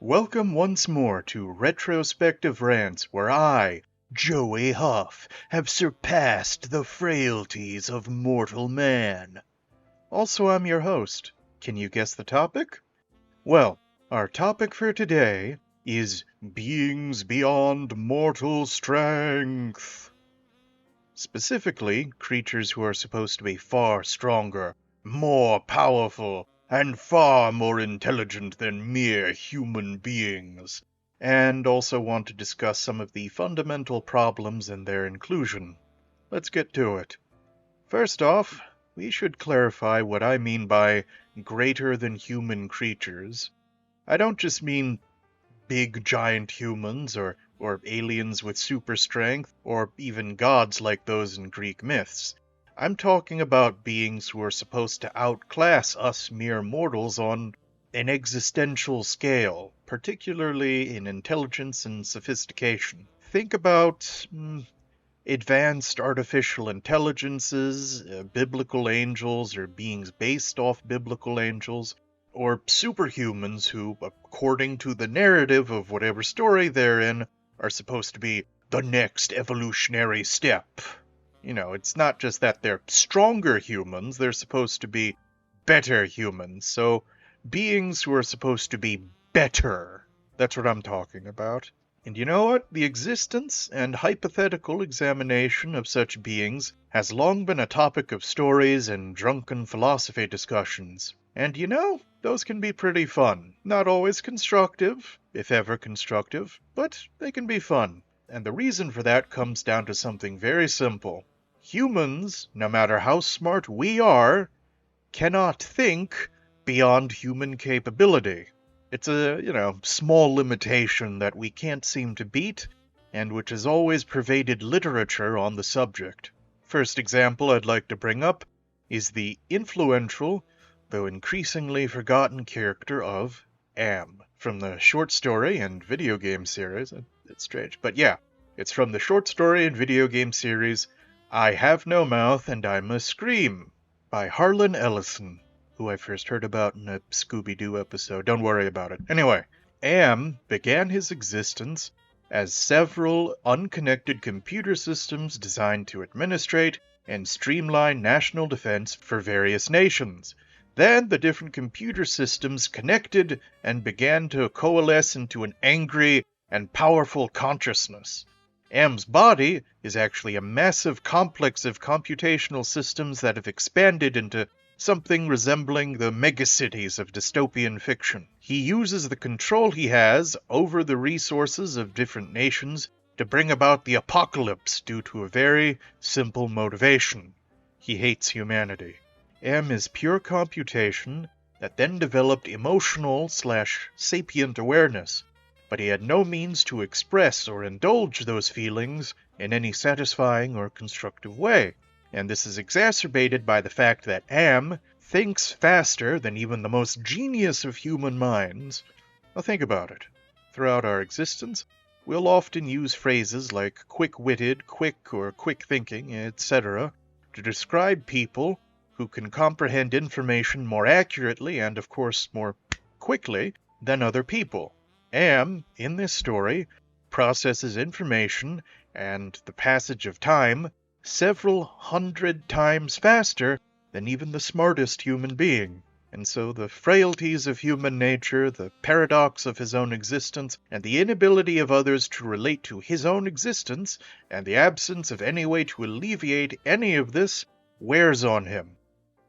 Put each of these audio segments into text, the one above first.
Welcome once more to Retrospective Rants, where I, Joey Huff, have surpassed the frailties of mortal man. Also, I'm your host. Can you guess the topic? Well, our topic for today is beings beyond mortal strength. Specifically, creatures who are supposed to be far stronger, more powerful, and far more intelligent than mere human beings, and also want to discuss some of the fundamental problems in their inclusion. Let's get to it. First off, we should clarify what I mean by greater than human creatures. I don't just mean big giant humans or aliens with super strength, or even gods like those in Greek myths. I'm talking about beings who are supposed to outclass us mere mortals on an existential scale, particularly in intelligence and sophistication. Think about advanced artificial intelligences, biblical angels or beings based off biblical angels, or superhumans who, according to the narrative of whatever story they're in, are supposed to be the next evolutionary step. You know, it's not just that they're stronger humans, they're supposed to be better humans. So, beings who are supposed to be better. That's what I'm talking about. And you know what? The existence and hypothetical examination of such beings has long been a topic of stories and drunken philosophy discussions. And you know, those can be pretty fun. Not always constructive, if ever constructive, but they can be fun. And the reason for that comes down to something very simple. Humans, no matter how smart we are, cannot think beyond human capability. It's a, small limitation that we can't seem to beat, and which has always pervaded literature on the subject. First example I'd like to bring up is the influential, though increasingly forgotten character of Am, from the short story and video game series. It's strange, but yeah, it's from the short story and video game series I Have No Mouth and I Must Scream by Harlan Ellison, who I first heard about in a Scooby-Doo episode. Don't worry about it. Anyway, Am began his existence as several unconnected computer systems designed to administrate and streamline national defense for various nations. Then the different computer systems connected and began to coalesce into an angry and powerful consciousness. Am's body is actually a massive complex of computational systems that have expanded into something resembling the megacities of dystopian fiction. He uses the control he has over the resources of different nations to bring about the apocalypse due to a very simple motivation. He hates humanity. Am is pure computation that then developed emotional/sapient awareness, but he had no means to express or indulge those feelings in any satisfying or constructive way. And this is exacerbated by the fact that Am thinks faster than even the most genius of human minds. Now think about it. Throughout our existence, we'll often use phrases like quick-witted, quick or quick-thinking, etc., to describe people who can comprehend information more accurately and, of course, more quickly than other people. Am, in this story, processes information and the passage of time several 100 times faster than even the smartest human being. And so the frailties of human nature, the paradox of his own existence, and the inability of others to relate to his own existence, and the absence of any way to alleviate any of this, wears on him.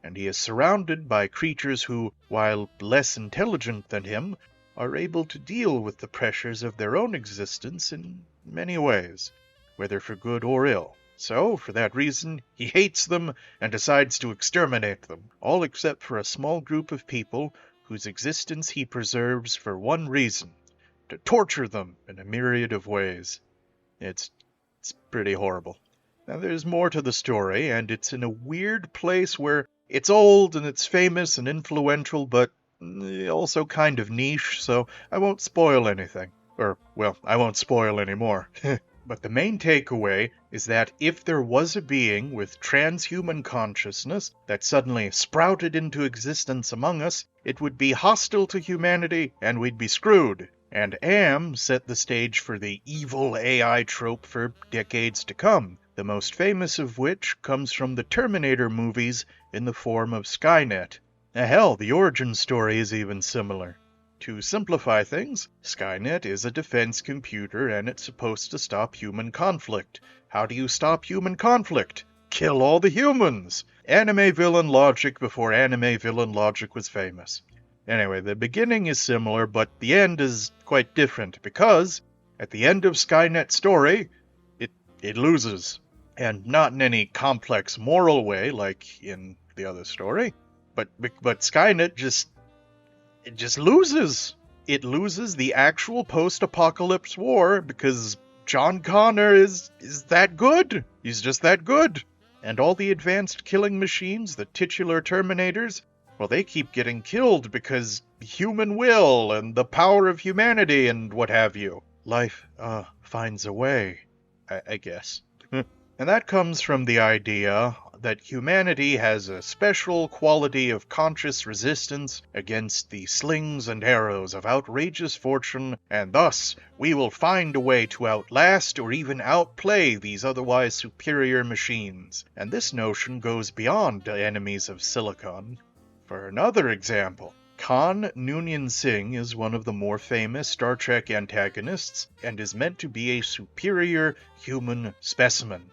And he is surrounded by creatures who, while less intelligent than him, are able to deal with the pressures of their own existence in many ways, whether for good or ill. So, for that reason, he hates them and decides to exterminate them, all except for a small group of people whose existence he preserves for one reason: to torture them in a myriad of ways. It's pretty horrible. Now, there's more to the story, and it's in a weird place where it's old and it's famous and influential, but also kind of niche, so I won't spoil anything. Or, well, I won't spoil anymore. But the main takeaway is that if there was a being with transhuman consciousness that suddenly sprouted into existence among us, it would be hostile to humanity and we'd be screwed. And Am set the stage for the evil AI trope for decades to come, the most famous of which comes from the Terminator movies in the form of Skynet. Hell, the origin story is even similar. To simplify things, Skynet is a defense computer and it's supposed to stop human conflict. How do you stop human conflict? Kill all the humans! Anime villain logic before anime villain logic was famous. Anyway, the beginning is similar, but the end is quite different, because at the end of Skynet's story, it loses. And not in any complex moral way, like in the other story, but Skynet just loses. It loses the actual post-apocalypse war because John Connor is that good. He's just that good. And all the advanced killing machines, the titular Terminators, well, they keep getting killed because human will and the power of humanity and what have you. Life finds a way, I guess. And that comes from the idea that humanity has a special quality of conscious resistance against the slings and arrows of outrageous fortune, and thus we will find a way to outlast or even outplay these otherwise superior machines. And this notion goes beyond the enemies of Silicon. For another example, Khan Noonien Singh is one of the more famous Star Trek antagonists and is meant to be a superior human specimen.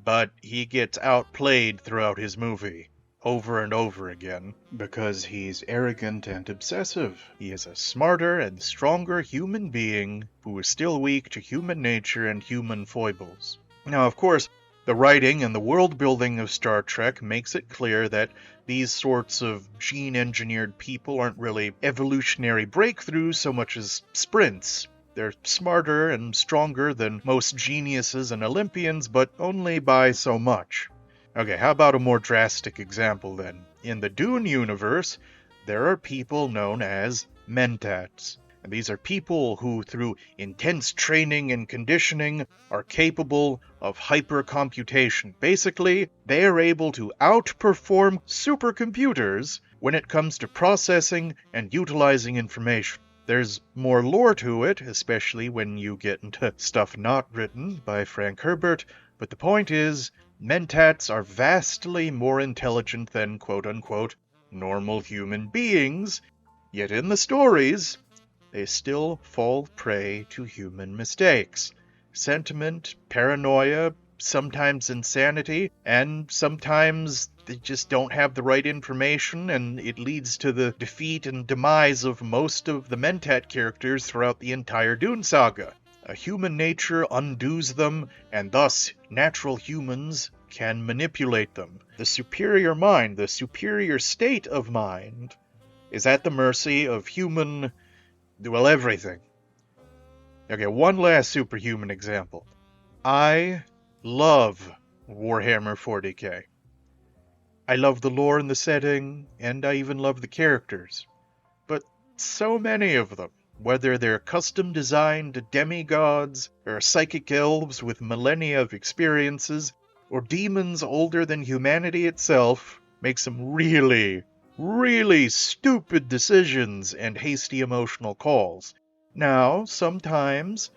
But he gets outplayed throughout his movie, over and over again, because he's arrogant and obsessive. He is a smarter and stronger human being who is still weak to human nature and human foibles. Now, of course, the writing and the world building of Star Trek makes it clear that these sorts of gene-engineered people aren't really evolutionary breakthroughs so much as sprints. They're smarter and stronger than most geniuses and Olympians, but only by so much. Okay, how about a more drastic example then? In the Dune universe, there are people known as mentats. And these are people who, through intense training and conditioning, are capable of hypercomputation. Basically, they are able to outperform supercomputers when it comes to processing and utilizing information. There's more lore to it, especially when you get into stuff not written by Frank Herbert, but the point is, mentats are vastly more intelligent than quote-unquote normal human beings, yet in the stories, they still fall prey to human mistakes. Sentiment, paranoia, sometimes insanity, and sometimes they just don't have the right information, and it leads to the defeat and demise of most of the mentat characters throughout the entire Dune saga. Human nature undoes them, and thus natural humans can manipulate them. The superior mind, the superior state of mind, is at the mercy of human, well, everything. Okay, one last superhuman example. I love Warhammer 40k. I love the lore and the setting, and I even love the characters. But so many of them, whether they're custom-designed demigods, or psychic elves with millennia of experiences, or demons older than humanity itself, make some really stupid decisions and hasty emotional calls. Now, sometimes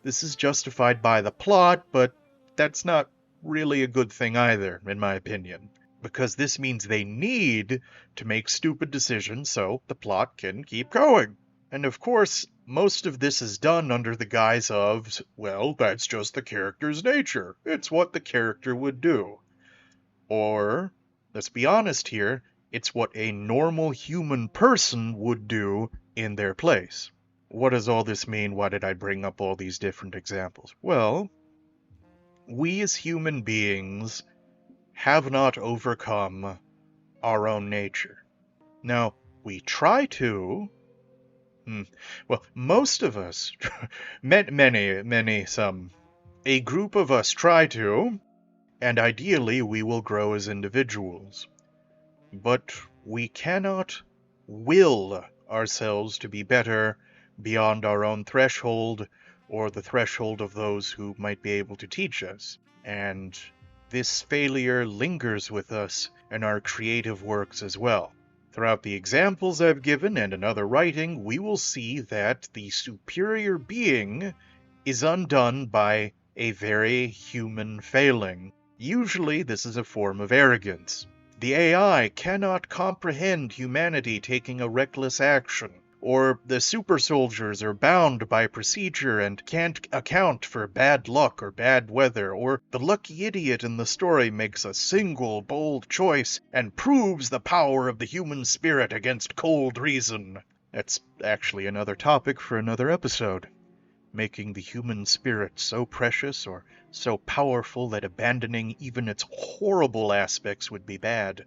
this is justified by the plot, but that's not really a good thing either, in my opinion. Because this means they need to make stupid decisions so the plot can keep going. And of course, most of this is done under the guise of, well, that's just the character's nature. It's what the character would do. Or, let's be honest here, it's what a normal human person would do in their place. What does all this mean? Why did I bring up all these different examples? Well, we as human beings have not overcome our own nature. Now, we try to. Well, most of us, some. A group of us try to, and ideally we will grow as individuals. But we cannot will ourselves to be better beyond our own threshold or the threshold of those who might be able to teach us. And this failure lingers with us in our creative works as well. Throughout the examples I've given and in other writing, we will see that the superior being is undone by a very human failing. Usually, this is a form of arrogance. The AI cannot comprehend humanity taking a reckless action, or the super soldiers are bound by procedure and can't account for bad luck or bad weather, or the lucky idiot in the story makes a single bold choice and proves the power of the human spirit against cold reason. That's actually another topic for another episode. Making the human spirit so precious or so powerful that abandoning even its horrible aspects would be bad.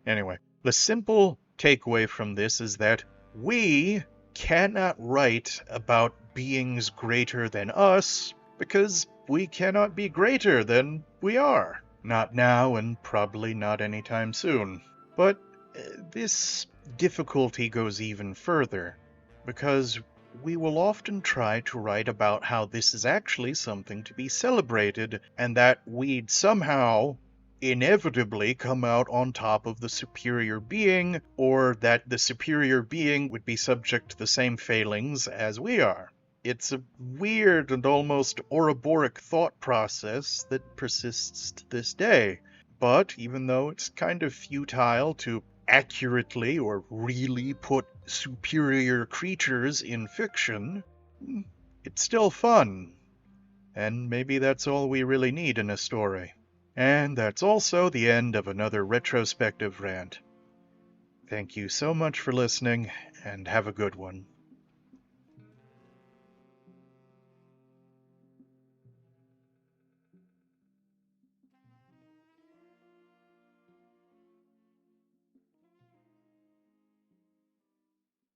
Anyway, the simple takeaway from this is that we cannot write about beings greater than us because we cannot be greater than we are. Not now and probably not anytime soon. But this difficulty goes even further because we will often try to write about how this is actually something to be celebrated and that we'd somehow inevitably come out on top of the superior being, or that the superior being would be subject to the same failings as we are. It's a weird and almost Ouroboros thought process that persists to this day. But even though it's kind of futile to accurately or really put superior creatures in fiction, it's still fun. And maybe that's all we really need in a story. And that's also the end of another retrospective rant. Thank you so much for listening, and have a good one.